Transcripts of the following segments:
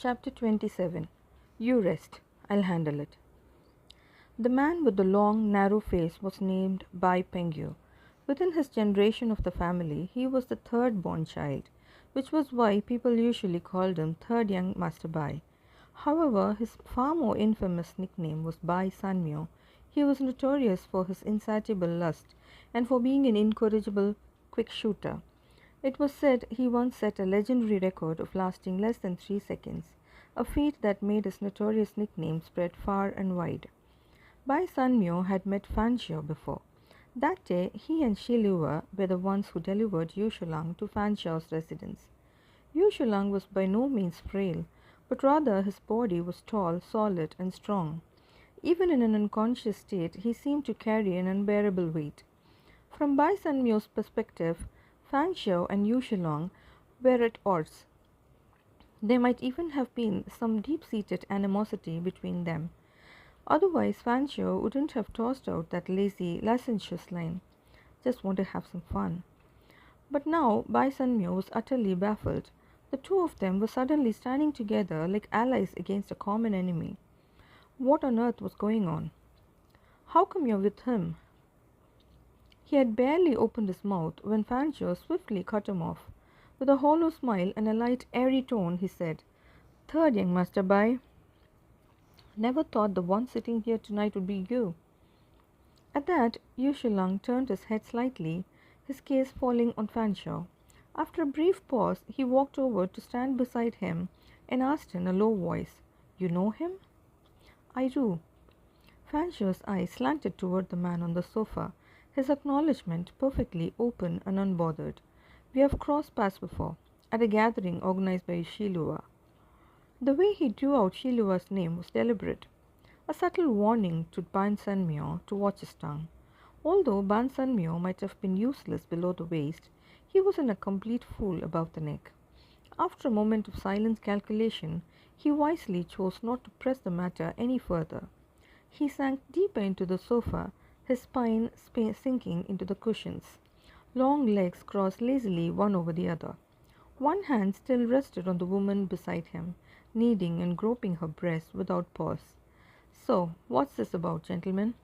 Chapter 27. You rest, I'll handle it. The man with the long, narrow face was named Bai Pengyu. Within his generation of the family, he was the third born child, which was why people usually called him Third Young Master Bai. However, his far more infamous nickname was Bai Sanmyo. He was notorious for his insatiable lust and for being an incorrigible quick shooter. It was said he once set a legendary record of lasting less than 3 seconds, a feat that made his notorious nickname spread far and wide. Bai Sanmyo had met Fan Xiao before. That day, he and Shi Liuwa were the ones who delivered Yu Shulang to Fan Xiao's residence. Yu Shulang was by no means frail, but rather his body was tall, solid, and strong. Even in an unconscious state, he seemed to carry an unbearable weight. From Bai Sanmyo's perspective, Fan Xiao and Yu Shulang were at odds. There might even have been some deep-seated animosity between them. Otherwise, Fan Xiao wouldn't have tossed out that lazy, licentious line, "Just want to have some fun." But now, Bai Sanmyo was utterly baffled. The two of them were suddenly standing together like allies against a common enemy. What on earth was going on? "How come you're with him?" He had barely opened his mouth when Fan Xiao swiftly cut him off. With a hollow smile and a light, airy tone, he said, "Third Young Master Bai, never thought the one sitting here tonight would be you." At that, Yu Shulang turned his head slightly, his gaze falling on Fan Xiao. After a brief pause, he walked over to stand beside him and asked in a low voice, "You know him?" "I do." Fan Xiao's eyes slanted toward the man on the sofa, his acknowledgement perfectly open and unbothered. "We have crossed paths before, at a gathering organized by Shi Liuwa." The way he drew out Shi Liuwa's name was deliberate, a subtle warning to Ban Sanmyo to watch his tongue. Although Ban Sanmyo might have been useless below the waist, he wasn't a complete fool above the neck. After a moment of silent calculation, he wisely chose not to press the matter any further. He sank deeper into the sofa, his spine sinking into the cushions. Long legs crossed lazily one over the other. One hand still rested on the woman beside him, kneading and groping her breast without pause. "So, what's this about, gentlemen?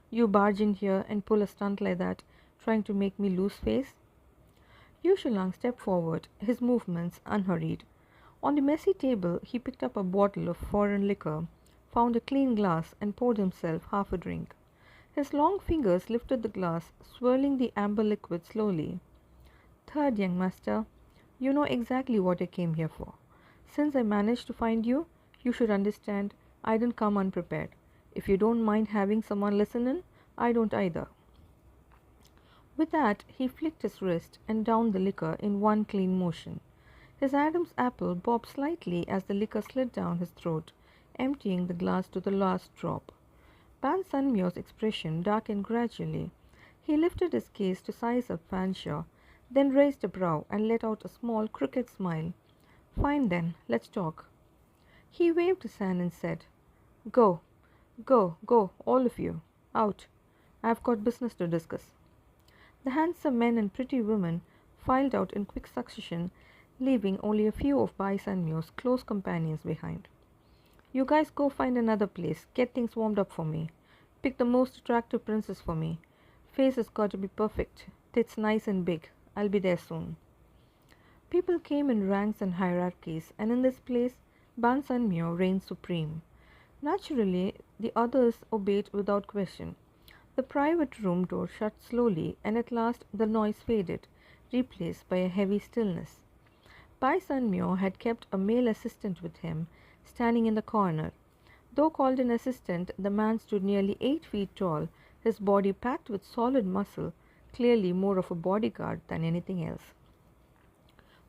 You barge in here and pull a stunt like that, trying to make me lose face?" Yu Shulang stepped forward, his movements unhurried. On the messy table, he picked up a bottle of foreign liquor, found a clean glass, and poured himself half a drink. His long fingers lifted the glass, swirling the amber liquid slowly. "Third Young Master, you know exactly what I came here for. Since I managed to find you, you should understand I didn't come unprepared. If you don't mind having someone listen in, I don't either." With that, he flicked his wrist and downed the liquor in one clean motion. His Adam's apple bobbed slightly as the liquor slid down his throat, emptying the glass to the last drop. Ban Sanmyo's expression darkened gradually. He lifted his gaze to size up Fan Xiao, then raised a brow and let out a small, crooked smile. "Fine then, let's talk." He waved his hand and said, "Go, go, all of you. Out. I've got business to discuss." The handsome men and pretty women filed out in quick succession, leaving only a few of Bai Sanmyo's close companions behind. "You guys go find another place, get things warmed up for me. Pick the most attractive princess for me. Face has got to be perfect, tits nice and big. I'll be there soon." People came in ranks and hierarchies, and in this place, Ban Sanmyo reigned supreme. Naturally, the others obeyed without question. The private room door shut slowly, and at last the noise faded, replaced by a heavy stillness. Bai Sanmyo had kept a male assistant with him, standing in the corner. Though called an assistant, the man stood nearly 8 feet tall, his body packed with solid muscle, clearly more of a bodyguard than anything else.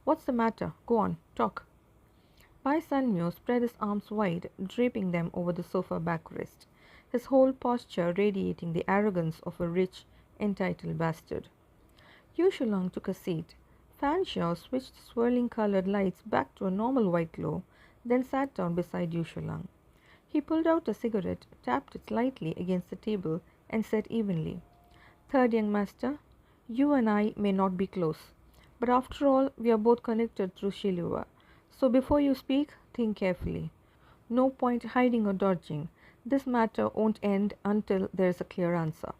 "What's the matter? Go on, talk." Bai Sanmyo spread his arms wide, draping them over the sofa backrest, his whole posture radiating the arrogance of a rich, entitled bastard. Yu Shulang took a seat. Fan Xiao switched swirling colored lights back to a normal white glow, then sat down beside Yu Shulang. He pulled out a cigarette, tapped it lightly against the table, and said evenly, "Third Young Master, you and I may not be close, but after all, we are both connected through Shi Liuwa. So before you speak, think carefully. No point hiding or dodging. This matter won't end until there is a clear answer.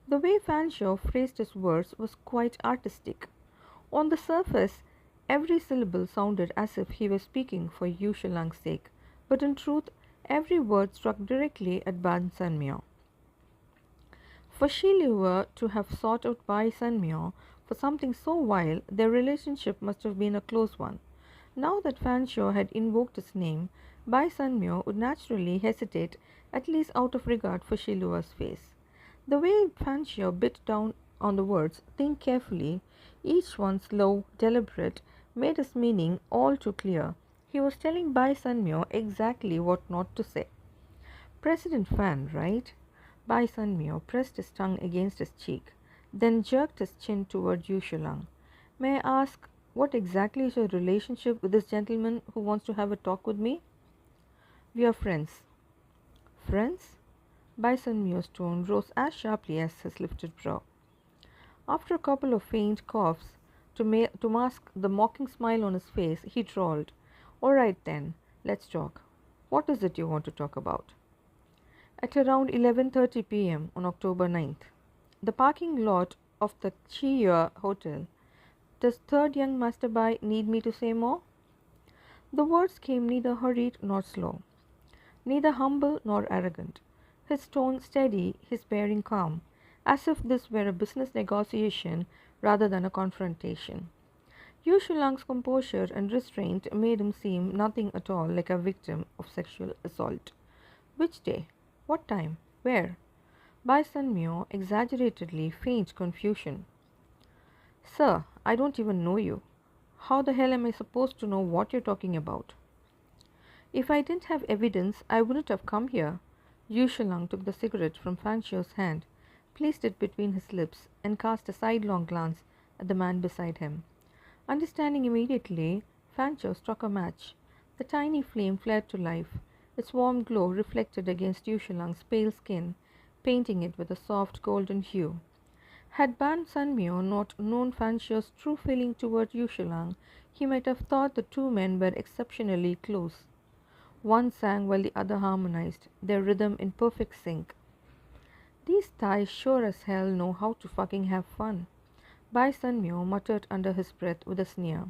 The way Fanshawe phrased his words was quite artistic. On the surface, every syllable sounded as if he were speaking for Yu Shulang's sake, but in truth, every word struck directly at Ban Sanmyo. For Shi Liu to have sought out Bai Sanmyo for something so vile, their relationship must have been a close one. Now that Fanshawe had invoked his name, Bai Sanmyo would naturally hesitate, at least out of regard for Shi Liu's face. The way Fanshawe bit down on the words, think carefully, each one slow, deliberate, made his meaning all too clear. He was telling Bai Sanmyo exactly what not to say. President Fan, right? Bai Sanmyo pressed his tongue against his cheek, then jerked his chin toward Yu Shulang. May I ask, what exactly is your relationship with this gentleman who wants to have a talk with me? We are friends. Friends? Bai Sanmyo's tone rose as sharply as his lifted brow. After a couple of faint coughs, to mask the mocking smile on his face, he drawled, All right then, let's talk. What is it you want to talk about? At around 11:30 p.m. on October 9th, the parking lot of the Xiao Hotel. Does third young Master Bai need me to say more? The words came neither hurried nor slow, neither humble nor arrogant, his tone steady, his bearing calm, as if this were a business negotiation rather than a confrontation. Yu Shulang's composure and restraint made him seem nothing at all like a victim of sexual assault. Which day? What time? Where? Bai Sanmyo exaggeratedly feigned confusion. Sir, I don't even know you. How the hell am I supposed to know what you're talking about? If I didn't have evidence, I wouldn't have come here. Yu Shulang took the cigarette from Fanshawe's hand, placed it between his lips, and cast a sidelong glance at the man beside him. Understanding immediately, Fanshawe struck a match. The tiny flame flared to life, its warm glow reflected against Yu Shulang's pale skin, painting it with a soft golden hue. Had Ban Sanmyo not known Fanshawe's true feeling toward Yu Shulang, he might have thought the two men were exceptionally close. One sang while the other harmonized, their rhythm in perfect sync. These Thais sure as hell know how to fucking have fun, Bai Sanmyo muttered under his breath with a sneer.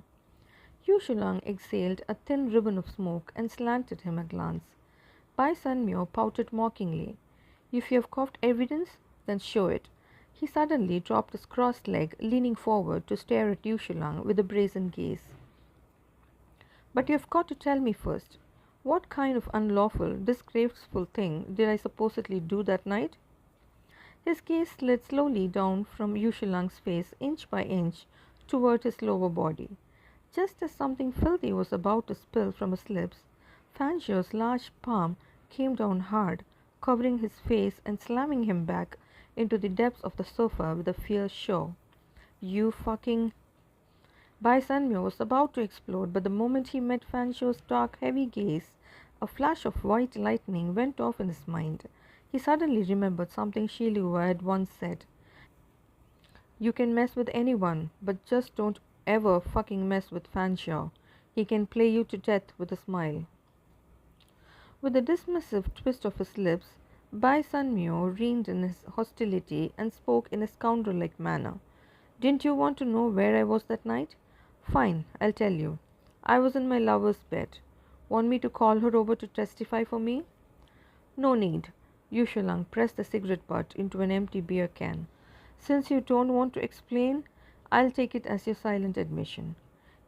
Yu Shulang exhaled a thin ribbon of smoke and slanted him a glance. Bai Sanmyo pouted mockingly. If you have coughed evidence, then show it. He suddenly dropped his crossed leg, leaning forward to stare at Yu Shulang with a brazen gaze. But you have got to tell me first. What kind of unlawful, disgraceful thing did I supposedly do that night? His gaze slid slowly down from Yu Shulang's face, inch by inch, toward his lower body. Just as something filthy was about to spill from his lips, Fanshawe's large palm came down hard, covering his face and slamming him back into the depths of the sofa with a fierce show. You fucking... Bai Sanmyo was about to explode, but the moment he met Fanshawe's dark, heavy gaze, a flash of white lightning went off in his mind. He suddenly remembered something Shi Liu had once said. You can mess with anyone, but just don't ever fucking mess with Fanshawe. He can play you to death with a smile. With a dismissive twist of his lips, Bai Sanmyo reined in his hostility and spoke in a scoundrel-like manner. Didn't you want to know where I was that night? Fine, I'll tell you. I was in my lover's bed. Want me to call her over to testify for me? No need. Yu Shulang pressed the cigarette butt into an empty beer can. Since you don't want to explain, I'll take it as your silent admission.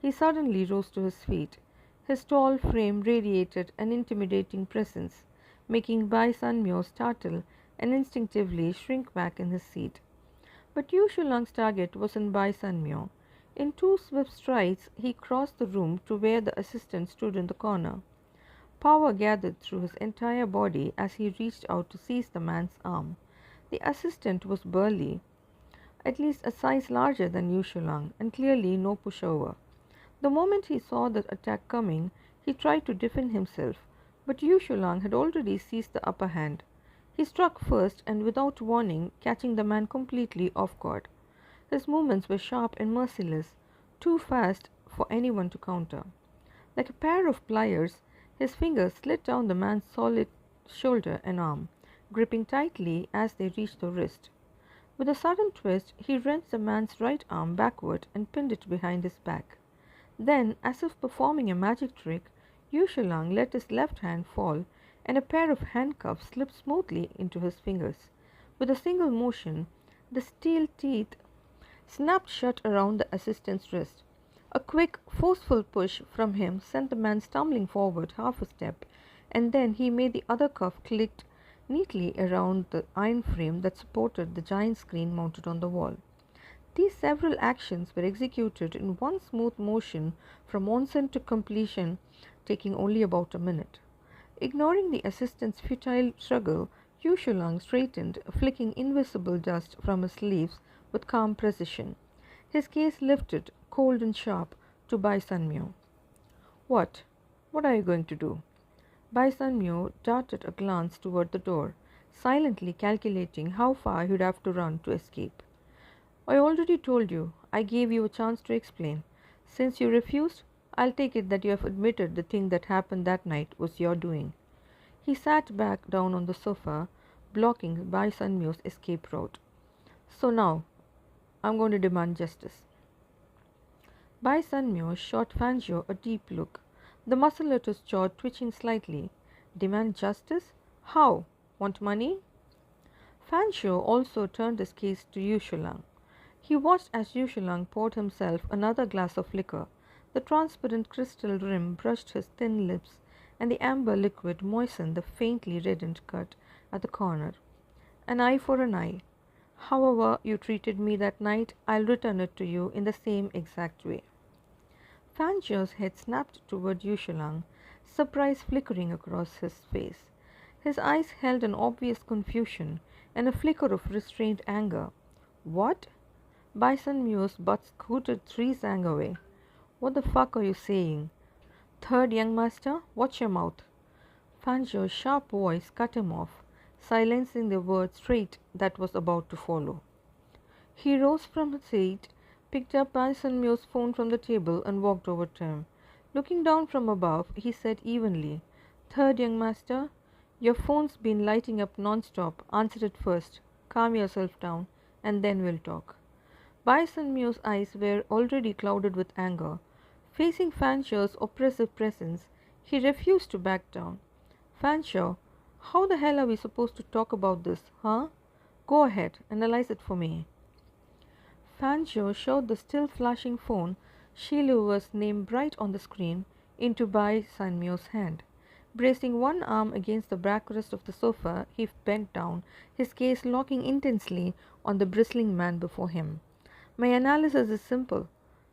He suddenly rose to his feet. His tall frame radiated an intimidating presence, making Bai Sanmyo startle and instinctively shrink back in his seat. But Yu Shulang's target wasn't Bai Sanmyo. In 2 swift strides, he crossed the room to where the assistant stood in the corner. Power gathered through his entire body as he reached out to seize the man's arm. The assistant was burly, at least a size larger than Yu Shulang, and clearly no pushover. The moment he saw the attack coming, he tried to defend himself, but Yu Shulang had already seized the upper hand. He struck first and without warning, catching the man completely off guard. His movements were sharp and merciless, too fast for anyone to counter. Like a pair of pliers, his fingers slid down the man's solid shoulder and arm, gripping tightly as they reached the wrist. With a sudden twist, he wrenched the man's right arm backward and pinned it behind his back. Then, as if performing a magic trick, Shulang let his left hand fall, and a pair of handcuffs slipped smoothly into his fingers. With a single motion, the steel teeth snapped shut around the assistant's wrist. A quick, forceful push from him sent the man stumbling forward half a step, and then he made the other cuff click neatly around the iron frame that supported the giant screen mounted on the wall. These several actions were executed in one smooth motion from onset to completion, taking only about a minute. Ignoring the assistant's futile struggle, Shulang straightened, flicking invisible dust from his sleeves with calm precision. His gaze lifted, cold and sharp, to Bai Sunmyo. What? What are you going to do? Bai Sunmyo darted a glance toward the door, silently calculating how far he'd have to run to escape. I already told you. I gave you a chance to explain. Since you refused, I'll take it that you have admitted the thing that happened that night was your doing. He sat back down on the sofa, blocking Bai Sunmyo's escape route. So now, I'm going to demand justice. Bai Sunmyo shot Fanjo a deep look, the muscle at his jaw twitching slightly. Demand justice? How? Want money? Fanjo also turned his gaze to Shulang. He watched as Shulang poured himself another glass of liquor. The transparent crystal rim brushed his thin lips, and the amber liquid moistened the faintly reddened cut at the corner. An eye for an eye. However you treated me that night, I'll return it to you in the same exact way. Fanjo's head snapped toward Shulang, surprise flickering across his face. His eyes held an obvious confusion and a flicker of restrained anger. What? Bai Sunmyo's butt scooted 3 zang away. What the fuck are you saying? Third young master, watch your mouth. Fanjo's sharp voice cut him off, silencing the word straight that was about to follow. He rose from his seat, picked up Bai Sunmyo's phone from the table and walked over to him. Looking down from above, he said evenly, Third young master, your phone's been lighting up non-stop. Answer it first. Calm yourself down, and then we'll talk. Bai Sunmyo's eyes were already clouded with anger. Facing Fanjo's oppressive presence, he refused to back down. Fanjo, how the hell are we supposed to talk about this, huh? Go ahead, analyze it for me. Fanjo showed the still flashing phone, Shilua's name bright on the screen, into Bai Sunmyo's hand. Bracing one arm against the backrest of the sofa, he bent down, his gaze locking intensely on the bristling man before him. My analysis is simple.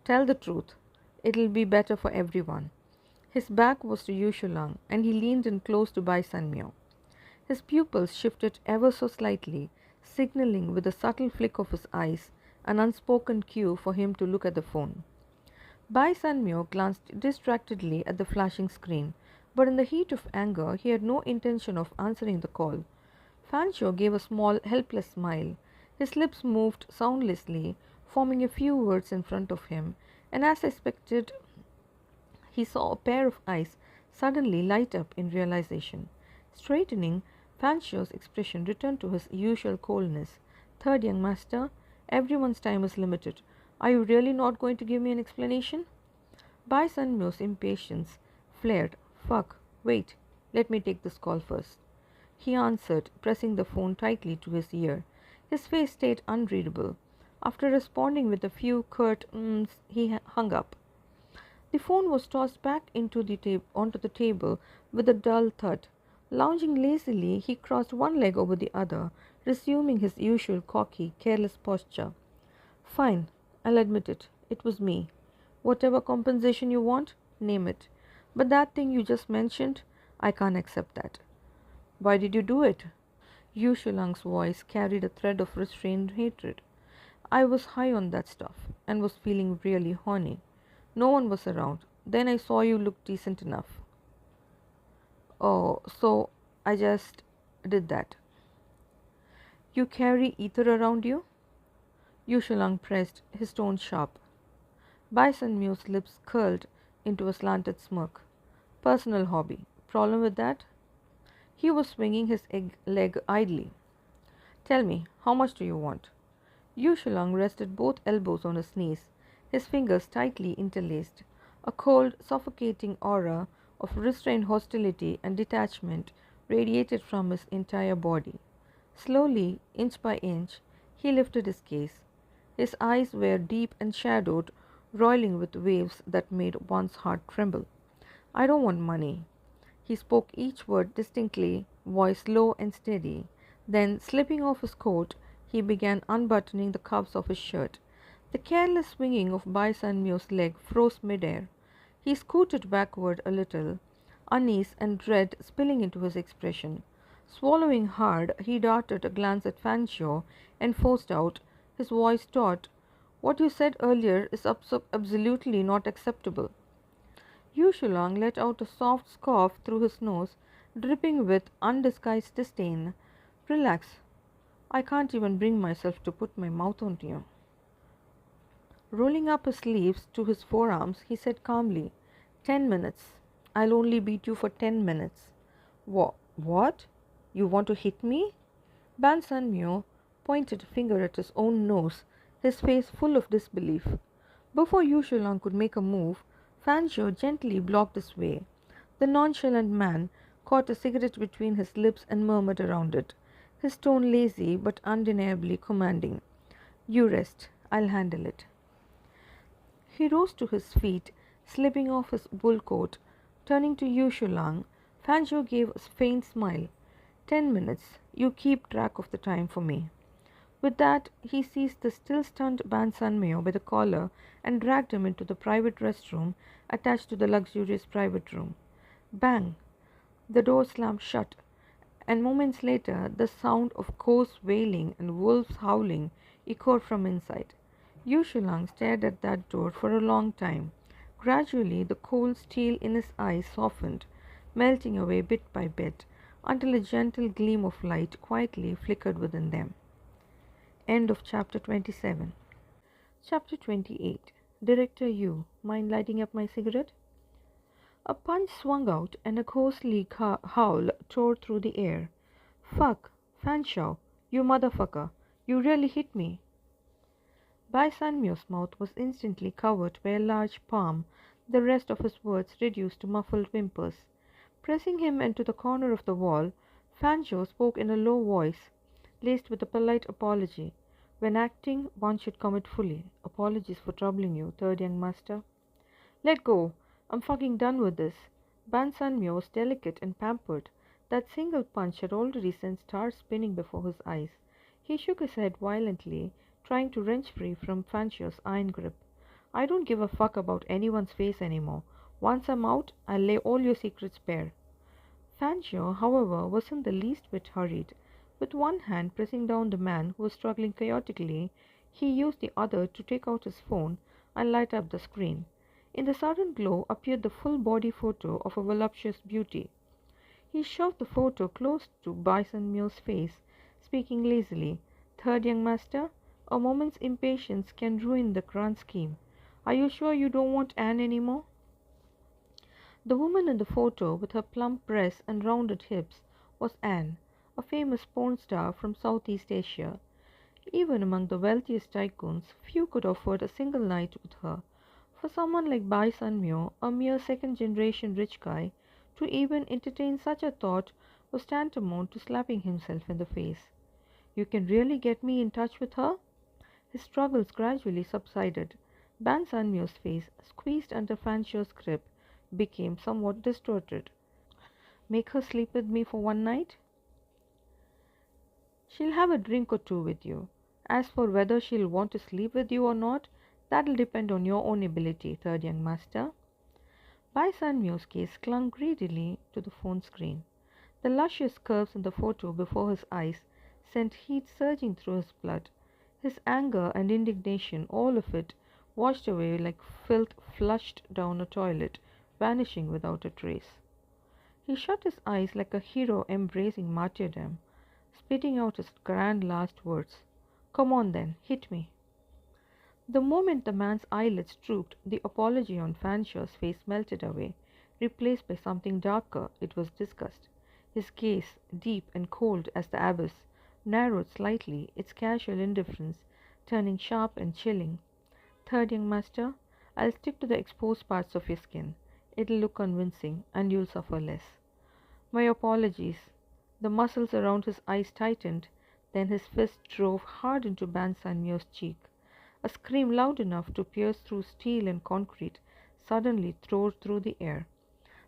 Tell the truth. It'll be better for everyone. His back was to Shulang, and he leaned in close to Bai Sunmyo. His pupils shifted ever so slightly, signaling with a subtle flick of his eyes an unspoken cue for him to look at the phone. Bai Sunmyo glanced distractedly at the flashing screen, but in the heat of anger he had no intention of answering the call. Fanjo gave a small, helpless smile. His lips moved soundlessly, forming a few words in front of him, and as expected, he saw a pair of eyes suddenly light up in realization. Straightening, Fanjo's expression returned to his usual coldness. Third young master, everyone's time is limited. Are you really not going to give me an explanation? Bai Sunmyo's impatience flared. Fuck, wait, let me take this call first. He answered, pressing the phone tightly to his ear. His face stayed unreadable. After responding with a few curt he hung up. The phone was tossed back onto the table with a dull thud. Lounging lazily, he crossed one leg over the other, resuming his usual cocky, careless posture. Fine, I'll admit it. It was me. Whatever compensation you want, name it. But that thing you just mentioned, I can't accept that. Why did you do it? Shulang's voice carried a thread of restrained hatred. I was high on that stuff and was feeling really horny. No one was around. Then I saw you look decent enough. Oh, so I just did that. You carry ether around you? Shulang pressed, his tone sharp. Bai Sunmyo's lips curled, into a slanted smirk. Personal hobby. Problem with that? He was swinging his leg idly. Tell me, how much do you want? Shulang rested both elbows on his knees, his fingers tightly interlaced. A cold, suffocating aura of restrained hostility and detachment radiated from his entire body. Slowly, inch by inch, he lifted his gaze. His eyes were deep and shadowed, roiling with waves that made one's heart tremble. I don't want money. He spoke each word distinctly, voice low and steady. Then, slipping off his coat, he began unbuttoning the cuffs of his shirt. The careless swinging of Bai San Mu's leg froze midair. He scooted backward a little, unease and dread spilling into his expression. Swallowing hard, he darted a glance at Fan Shou and forced out, his voice taut, "What you said earlier is absolutely not acceptable." Shulang let out a soft cough through his nose, dripping with undisguised disdain. Relax. I can't even bring myself to put my mouth on you. Rolling up his sleeves to his forearms, he said calmly, 10 minutes. I'll only beat you for 10 minutes. What? You want to hit me? Ban San Mu pointed a finger at his own nose, his face full of disbelief. Before Shulang could make a move, Fan Shou gently blocked his way. The nonchalant man caught a cigarette between his lips and murmured around it, his tone lazy but undeniably commanding. You rest, I'll handle it. He rose to his feet, slipping off his wool coat. Turning to Shulang, Fan Shou gave a faint smile. 10 minutes, you keep track of the time for me. With that, he seized the still stunned Ban San Meo by the collar and dragged him into the private restroom attached to the luxurious private room. Bang! The door slammed shut, and moments later the sound of coarse wailing and wolves howling echoed from inside. Shulang stared at that door for a long time. Gradually, the cold steel in his eyes softened, melting away bit by bit, until a gentle gleam of light quietly flickered within them. End of chapter 27. Chapter 28. Director Yu, mind lighting up my cigarette? A punch swung out and a ghostly howl tore through the air. Fuck, Fan Shou, you motherfucker, you really hit me. Bai San Mu's mouth was instantly covered by a large palm, the rest of his words reduced to muffled whimpers. Pressing him into the corner of the wall, Fan Shou spoke in a low voice, laced with a polite apology. When acting, one should commit fully. Apologies for troubling you, third young master. Let go. I'm fucking done with this. Ban San Mu was delicate and pampered. That single punch had already sent stars spinning before his eyes. He shook his head violently, trying to wrench free from Fan Shou's iron grip. I don't give a fuck about anyone's face anymore. Once I'm out, I'll lay all your secrets bare. Fan Shou, however, wasn't the least bit hurried. With one hand pressing down the man who was struggling chaotically, he used the other to take out his phone and light up the screen. In the sudden glow appeared the full body photo of a voluptuous beauty. He shoved the photo close to Bai San Mu's face, speaking lazily. Third young master, a moment's impatience can ruin the grand scheme. Are you sure you don't want Anne anymore? The woman in the photo, with her plump breasts and rounded hips, was Anne, a famous porn star from Southeast Asia. Even among the wealthiest tycoons, few could afford a single night with her. For someone like Bai San Mu, a mere second-generation rich guy, to even entertain such a thought was tantamount to slapping himself in the face. You can really get me in touch with her? His struggles gradually subsided. Ban San Mu's face, squeezed under Fan Shou's grip, became somewhat distorted. Make her sleep with me for one night? She'll have a drink or two with you. As for whether she'll want to sleep with you or not, that'll depend on your own ability, third young master. Bai San Mu's gaze clung greedily to the phone screen. The luscious curves in the photo before his eyes sent heat surging through his blood. His anger and indignation, all of it, washed away like filth flushed down a toilet, vanishing without a trace. He shut his eyes like a hero embracing martyrdom, spitting out his grand last words. Come on then, hit me. The moment the man's eyelids drooped, the apology on Fanshawe's face melted away, replaced by something darker. It was disgust. His gaze, deep and cold as the abyss, narrowed slightly, its casual indifference turning sharp and chilling. Third young master, I'll stick to the exposed parts of your skin. It'll look convincing, and you'll suffer less. My apologies. The muscles around his eyes tightened, then his fist drove hard into Ban Sanmyo's cheek. A scream loud enough to pierce through steel and concrete suddenly tore through the air.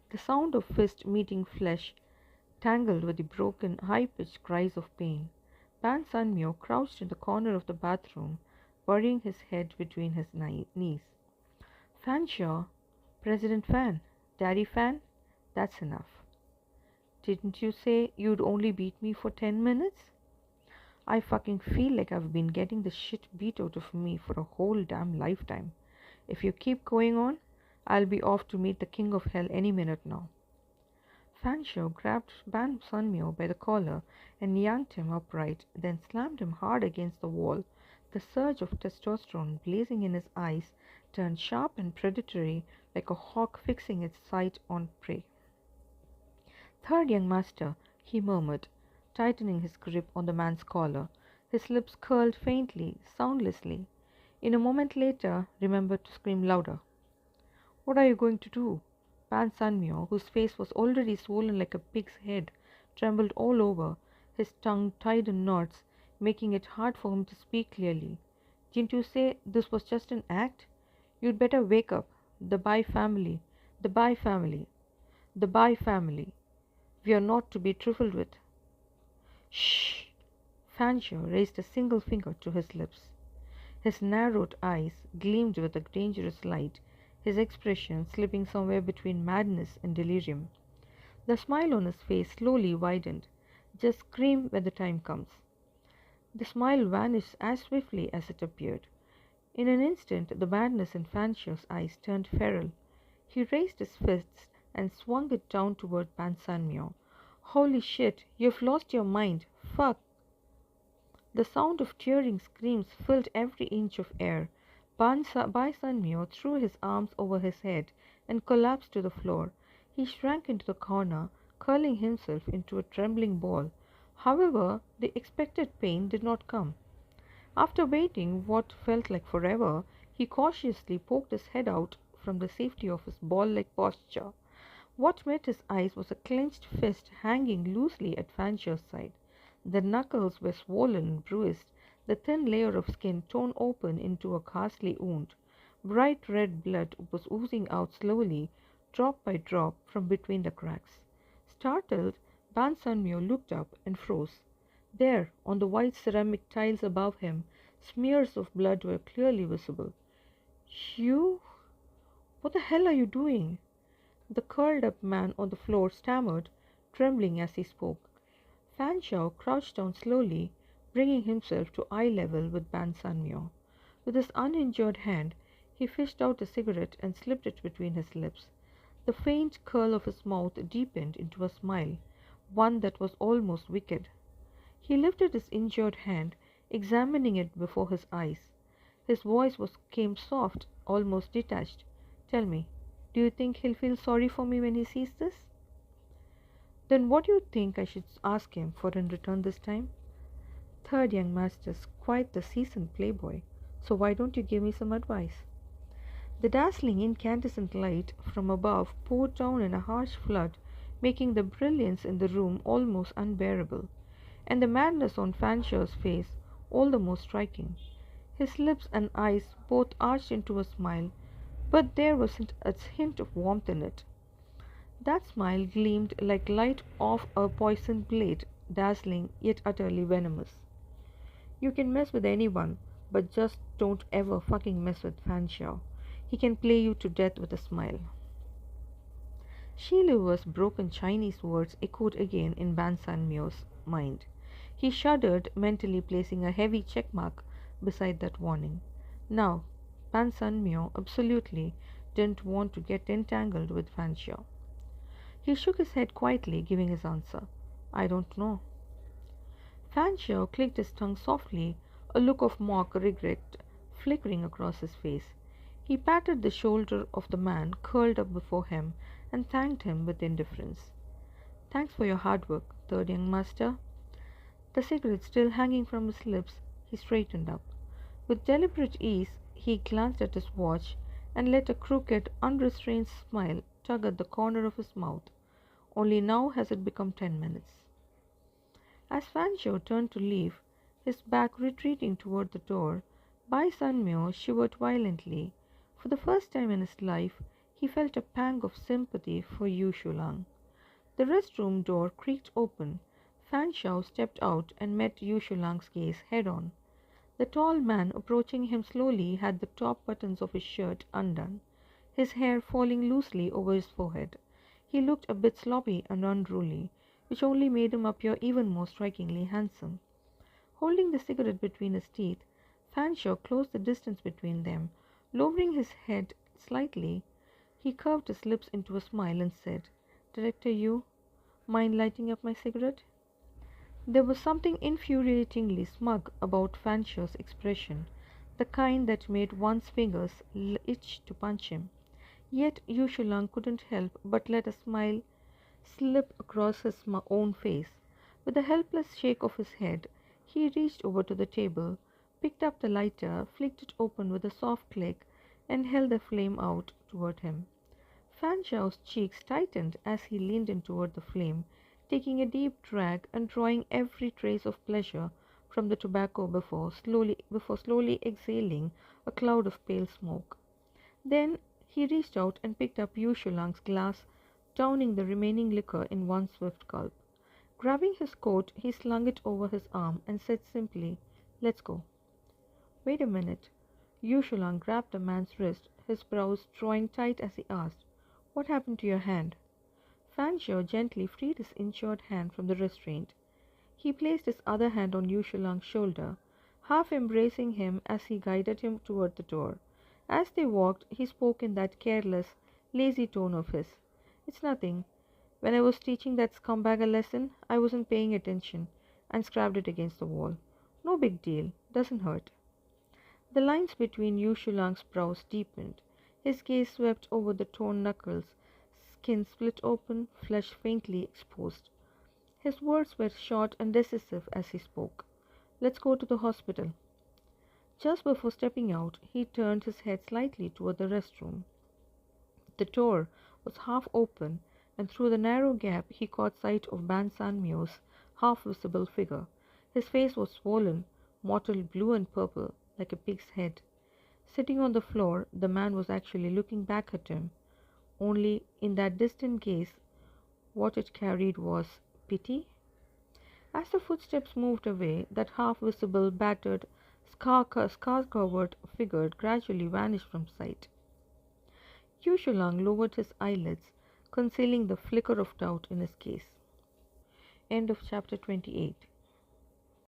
The sound of fist meeting flesh tangled with the broken, high-pitched cries of pain. Ban Sanmyo crouched in the corner of the bathroom, burying his head between his knees. Fanshawe, President Fan, Daddy Fan, that's enough. Didn't you say you'd only beat me for 10 minutes? I fucking feel like I've been getting the shit beat out of me for a whole damn lifetime. If you keep going on, I'll be off to meet the king of hell any minute now. Fanshawe grabbed Ban Sunmyo by the collar and yanked him upright, then slammed him hard against the wall. The surge of testosterone blazing in his eyes turned sharp and predatory like a hawk fixing its sight on prey. Third young master, he murmured, tightening his grip on the man's collar. His lips curled faintly, soundlessly. In a moment later, remembered to scream louder. What are you going to do? Pan Sanmyo, whose face was already swollen like a pig's head, trembled all over, his tongue tied in knots, making it hard for him to speak clearly. Didn't you say this was just an act? You'd better wake up. The Bai family, the Bai family, the Bai family. We are not to be trifled with. Shh! Fanshawe raised a single finger to his lips. His narrowed eyes gleamed with a dangerous light, his expression slipping somewhere between madness and delirium. The smile on his face slowly widened. Just scream when the time comes. The smile vanished as swiftly as it appeared. In an instant, the madness in Fanshawe's eyes turned feral. He raised his fists and swung it down toward Ban Sanmyo. Holy shit, you've lost your mind. Fuck! The sound of tearing screams filled every inch of air. Bai Sanmyo threw his arms over his head and collapsed to the floor. He shrank into the corner, curling himself into a trembling ball. However, the expected pain did not come. After waiting what felt like forever, he cautiously poked his head out from the safety of his ball-like posture. What met his eyes was a clenched fist hanging loosely at Fanshawe's side. The knuckles were swollen and bruised, the thin layer of skin torn open into a ghastly wound. Bright red blood was oozing out slowly, drop by drop, from between the cracks. Startled, Ban Sanmyo looked up and froze. There, on the white ceramic tiles above him, smears of blood were clearly visible. You? What the hell are you doing? The curled-up man on the floor stammered, trembling as he spoke. Fanshawe crouched down slowly, bringing himself to eye level with Ban Sanmyo. With his uninjured hand, he fished out a cigarette and slipped it between his lips. The faint curl of his mouth deepened into a smile, one that was almost wicked. He lifted his injured hand, examining it before his eyes. His voice came soft, almost detached. Tell me, do you think he'll feel sorry for me when he sees this? Then what do you think I should ask him for in return this time? Third young master's quite the seasoned playboy, so why don't you give me some advice? The dazzling incandescent light from above poured down in a harsh flood, making the brilliance in the room almost unbearable, and the madness on Fanshawe's face all the more striking. His lips and eyes both arched into a smile, but there wasn't a hint of warmth in it. That smile gleamed like light off a poisoned blade, dazzling yet utterly venomous. You can mess with anyone, but just don't ever fucking mess with Fanshawe. He can play you to death with a smile. Shiluva's broken Chinese words echoed again in Ban Sanmyo's mind. He shuddered, mentally placing a heavy checkmark beside that warning. Now, Ban Sanmyo absolutely didn't want to get entangled with Fanshawe. He shook his head quietly, giving his answer. I don't know. Fanshawe clicked his tongue softly, a look of mock regret flickering across his face. He patted the shoulder of the man curled up before him and thanked him with indifference. Thanks for your hard work, third young master. The cigarette still hanging from his lips, he straightened up. With deliberate ease, he glanced at his watch and let a crooked, unrestrained smile tug at the corner of his mouth. Only now has it become 10 minutes. As Fan Shou turned to leave, his back retreating toward the door, Bai Sanmyo shivered violently. For the first time in his life, he felt a pang of sympathy for Yu Shulang. The restroom door creaked open. Fan Shou stepped out and met Yu Shulang's gaze head on. The tall man approaching him slowly had the top buttons of his shirt undone, his hair falling loosely over his forehead. He looked a bit sloppy and unruly, which only made him appear even more strikingly handsome. Holding the cigarette between his teeth, Fanshawe closed the distance between them. Lowering his head slightly, he curved his lips into a smile and said, "Director Yu, mind lighting up my cigarette?" There was something infuriatingly smug about Fanshawe's expression, the kind that made one's fingers itch to punch him. Yet Yu Shulang couldn't help but let a smile slip across his own face. With a helpless shake of his head, he reached over to the table, picked up the lighter, flicked it open with a soft click, and held the flame out toward him. Fanshawe's cheeks tightened as he leaned in toward the flame, taking a deep drag and drawing every trace of pleasure from the tobacco before slowly exhaling a cloud of pale smoke. Then he reached out and picked up Yu Shulang's glass, downing the remaining liquor in one swift gulp. Grabbing his coat, he slung it over his arm and said simply, "Let's go." "Wait a minute." Yu Shulang grabbed the man's wrist, his brows drawing tight as he asked, "What happened to your hand?" Fanshawe gently freed his injured hand from the restraint. He placed his other hand on Yu Shulang's shoulder, half embracing him as he guided him toward the door. As they walked, he spoke in that careless, lazy tone of his. "It's nothing. When I was teaching that scumbag a lesson, I wasn't paying attention and scrapped it against the wall. No big deal. Doesn't hurt." The lines between Yu Shulang's brows deepened. His gaze swept over the torn knuckles, skin split open, flesh faintly exposed. His words were short and decisive as he spoke. "Let's go to the hospital." Just before stepping out, he turned his head slightly toward the restroom. The door was half open, and through the narrow gap he caught sight of Ban Sanmyo's half-visible figure. His face was swollen, mottled blue and purple, like a pig's head. Sitting on the floor, the man was actually looking back at him, only in that distant gaze what it carried was pity. As the footsteps moved away, that half-visible, battered, scar-covered figure gradually vanished from sight. Yu Shulang lowered his eyelids, concealing the flicker of doubt in his gaze. End of chapter 28.